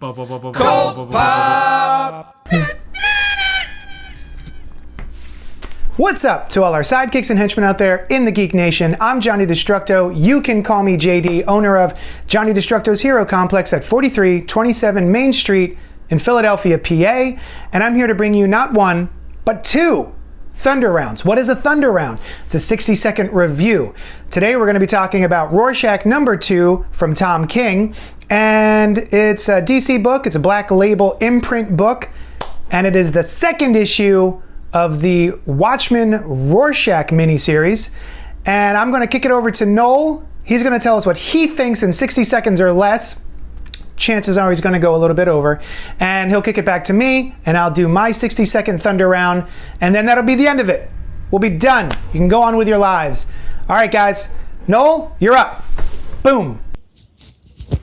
CultPop! What's up to all our sidekicks and henchmen out there in the Geek Nation? I'm Johnny Destructo. You can call me JD, owner of Johnny Destructo's Hero Complex at 4327 Main Street in Philadelphia, PA. And I'm here to bring you not one, but two Thunder Rounds. What is a Thunder Round? It's a 60-second review. Today we're going to be talking about Rorschach #2 from Tom King. And it's a DC book. It's a Black Label imprint book. And it is the second issue of the Watchmen Rorschach miniseries. And I'm going to kick it over to Noel. He's going to tell us what he thinks in 60 seconds or less. Chances are he's going to go a little bit over. And he'll kick it back to me, and I'll do my 60-second Thunder Round. And then that'll be the end of it. We'll be done. You can go on with your lives. All right, guys. Noel, you're up. Boom.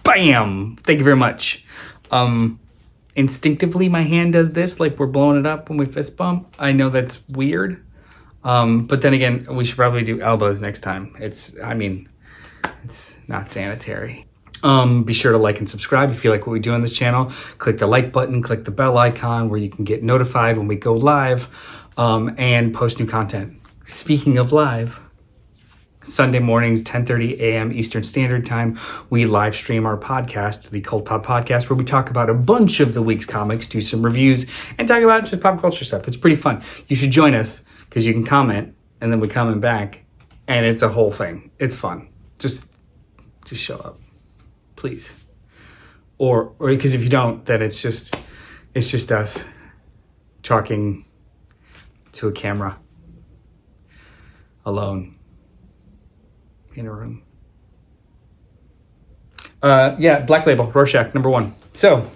Bam! Thank you very much. Instinctively, my hand does this, like we're blowing it up when we fist bump. I know that's weird. But then again, we should probably do elbows next time. It's not sanitary. Be sure to like and subscribe if you like what we do on this channel. Click the like button, click the bell icon where you can get notified when we go live, and post new content. Speaking of live, Sunday mornings, 10:30 a.m. Eastern Standard Time, we live stream our podcast, the CultPop Podcast, where we talk about a bunch of the week's comics, do some reviews, and talk about just pop culture stuff. It's pretty fun. You should join us because you can comment, and then we comment back, and it's a whole thing. It's fun. Just show up, please. Or because if you don't, then it's just us talking to a camera alone in a room. Black Label, Rorschach, #1. So,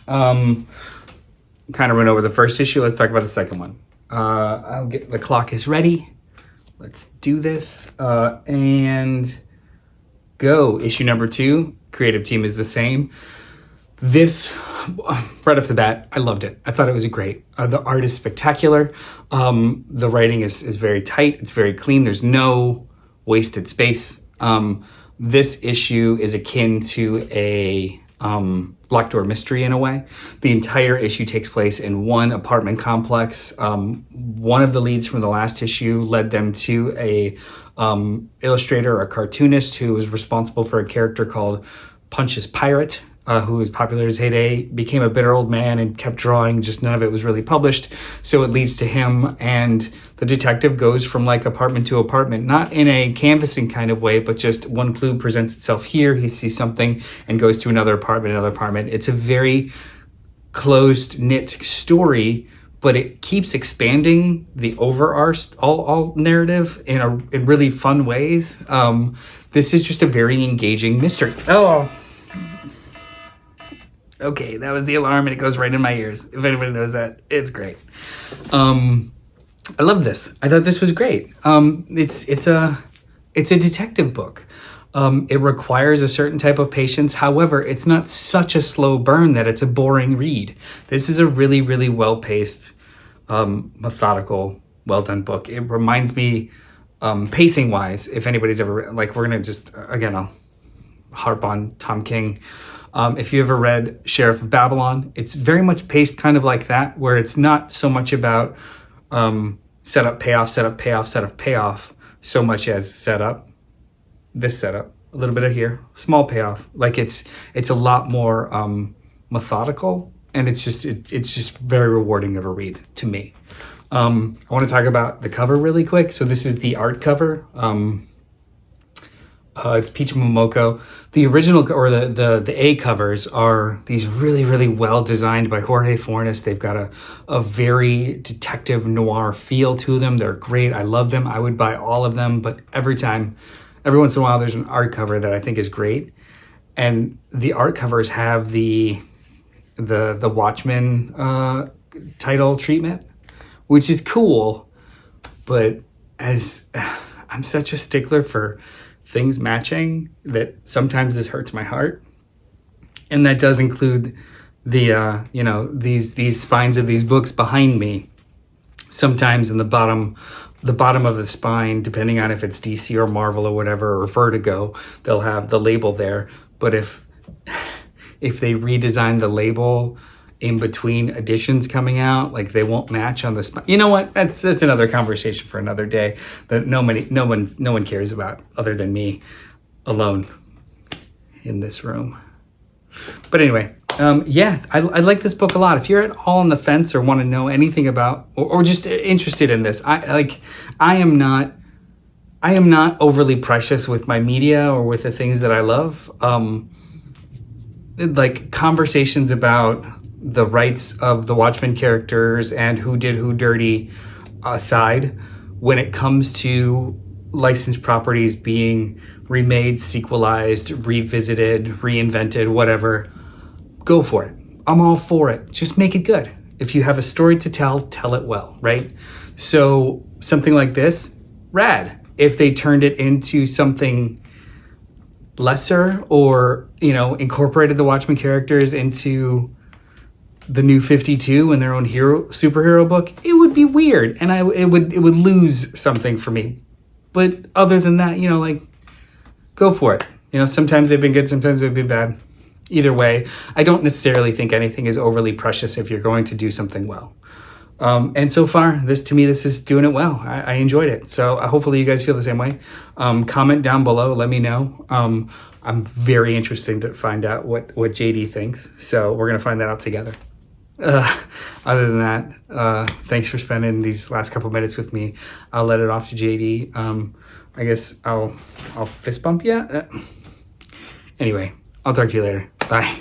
kind of run over the first issue. Let's talk about the second one. The clock is ready. Let's do this. And go. Issue #2. Creative team is the same. This, right off the bat, I loved it. I thought it was great. The art is spectacular. The writing is very tight. It's very clean. There's no wasted space. This issue is akin to a locked door mystery in a way. The entire issue takes place in one apartment complex. One of the leads from the last issue led them to a illustrator, a cartoonist who was responsible for a character called Punch's Pirate, who was popular in his heyday, became a bitter old man and kept drawing, just none of it was really published. So it leads to him, and the detective goes from like apartment to apartment, not in a canvassing kind of way, but just one clue presents itself here, he sees something and goes to another apartment. It's a very closed-knit story, but it keeps expanding the all narrative in really fun ways. This is just a very engaging mystery. Oh, okay, that was the alarm, and it goes right in my ears. If anybody knows that, it's great. I love this. I thought this was great. It's a detective book. It requires a certain type of patience. However, it's not such a slow burn that it's a boring read. This is a really, really well-paced, methodical, well-done book. It reminds me, pacing-wise, if anybody's ever, like, we're going to just, again, I'll harp on Tom King. If you ever read Sheriff of Babylon, it's very much paced kind of like that, where it's not so much about setup, payoff, setup, payoff, setup, payoff, so much as setup, this setup, a little bit of here, small payoff. Like it's a lot more methodical, and it's just very rewarding of a read to me. I want to talk about the cover really quick. So this is the art cover. It's Peach Momoko. The original, or the A covers are these really, really well designed by Jorge Fornes. They've got a very detective noir feel to them. They're great. I love them. I would buy all of them, but every once in a while, there's an art cover that I think is great. And the art covers have the Watchmen title treatment, which is cool, but as I'm such a stickler for things matching that sometimes this hurts my heart. And that does include the these spines of these books behind me. Sometimes in the bottom of the spine, depending on if it's DC or Marvel or whatever, or Vertigo, they'll have the label there. But if if they redesign the label in between editions coming out, like they won't match on the spine. You know what? That's another conversation for another day that no one cares about other than me alone in this room. But anyway, I like this book a lot. If you're at all on the fence or want to know anything about, or just interested in this, I am not overly precious with my media or with the things that I love. Like conversations about the rights of the Watchmen characters and who did who dirty aside, when it comes to licensed properties being remade, sequelized, revisited, reinvented, whatever, go for it. I'm all for it. Just make it good. If you have a story to tell it well, right? So something like this, rad. If they turned it into something lesser, or, incorporated the Watchmen characters into the New 52 and their own superhero book, it would be weird, and it would lose something for me. But other than that, go for it. Sometimes they've been good, sometimes they've been bad. Either way, I don't necessarily think anything is overly precious if you're going to do something well. And so far, this is doing it well. I enjoyed it. So hopefully you guys feel the same way. Comment down below. Let me know. I'm very interested to find out what JD thinks. So we're going to find that out together. Other than that, thanks for spending these last couple minutes with me. I'll let it off to JD. I guess I'll fist bump you. Anyway, I'll talk to you later. Bye.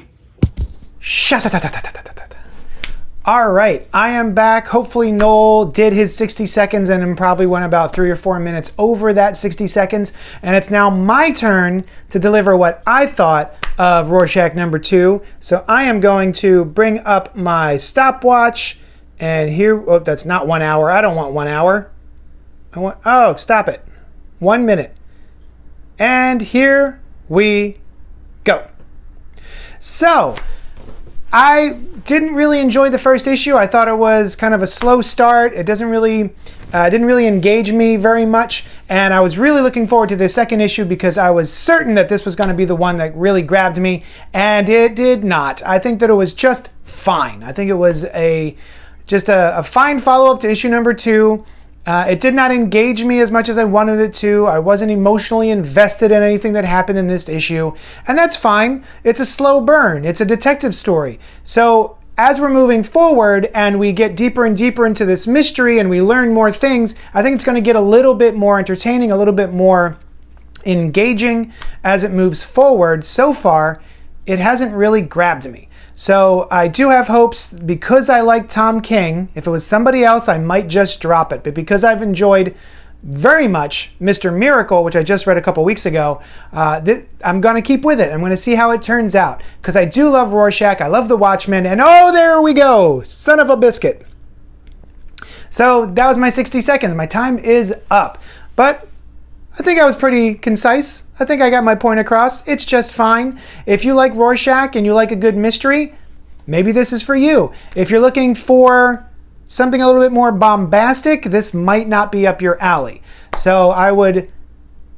All right, I am back. Hopefully Noel did his 60 seconds and then probably went about 3 or 4 minutes over that 60 seconds. And it's now my turn to deliver what I thought of Rorschach number 2. So I am going to bring up my stopwatch. And here, that's not 1 hour. I don't want 1 hour. Stop it. 1 minute. And here we go. So, I didn't really enjoy the first issue. I thought it was kind of a slow start. It didn't really engage me very much. And I was really looking forward to the second issue because I was certain that this was going to be the one that really grabbed me. And it did not. I think that it was just fine. I think it was just a fine follow-up to issue number 2. It did not engage me as much as I wanted it to. I wasn't emotionally invested in anything that happened in this issue. And that's fine. It's a slow burn. It's a detective story. So as we're moving forward and we get deeper and deeper into this mystery and we learn more things, I think it's going to get a little bit more entertaining, a little bit more engaging as it moves forward. So far, it hasn't really grabbed me. So I do have hopes because I like Tom King. If it was somebody else, I might just drop it. But because I've enjoyed very much Mr. Miracle, which I just read a couple weeks ago, I'm going to keep with it. I'm going to see how it turns out. Because I do love Rorschach. I love The Watchmen. And there we go. Son of a biscuit. So that was my 60 seconds. My time is up. But I think I was pretty concise. I think I got my point across. It's just fine. If you like Rorschach and you like a good mystery, maybe this is for you. If you're looking for something a little bit more bombastic, this might not be up your alley. So I would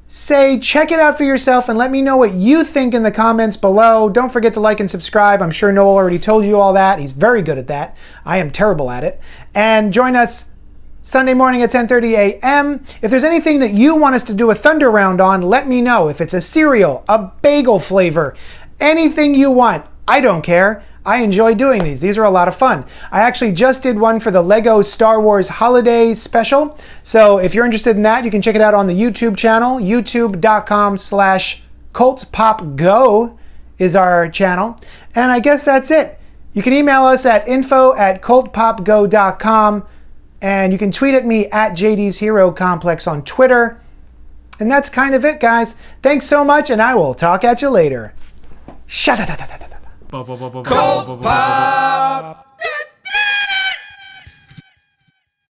say check it out for yourself and let me know what you think in the comments below. Don't forget to like and subscribe. I'm sure Noel already told you all that. He's very good at that. I am terrible at it. And join us Sunday morning at 10:30 a.m. If there's anything that you want us to do a thunder round on, let me know. If it's a cereal, a bagel flavor, anything you want, I don't care. I enjoy doing these. These are a lot of fun. I actually just did one for the Lego Star Wars Holiday Special. So if you're interested in that, you can check it out on the YouTube channel. youtube.com/CultPopGo is our channel. And I guess that's it. You can email us at info@cultpopgo.com. And you can tweet at me at JDsHeroComplex on Twitter. And that's kind of it, guys. Thanks so much, and I will talk at you later. CultPop!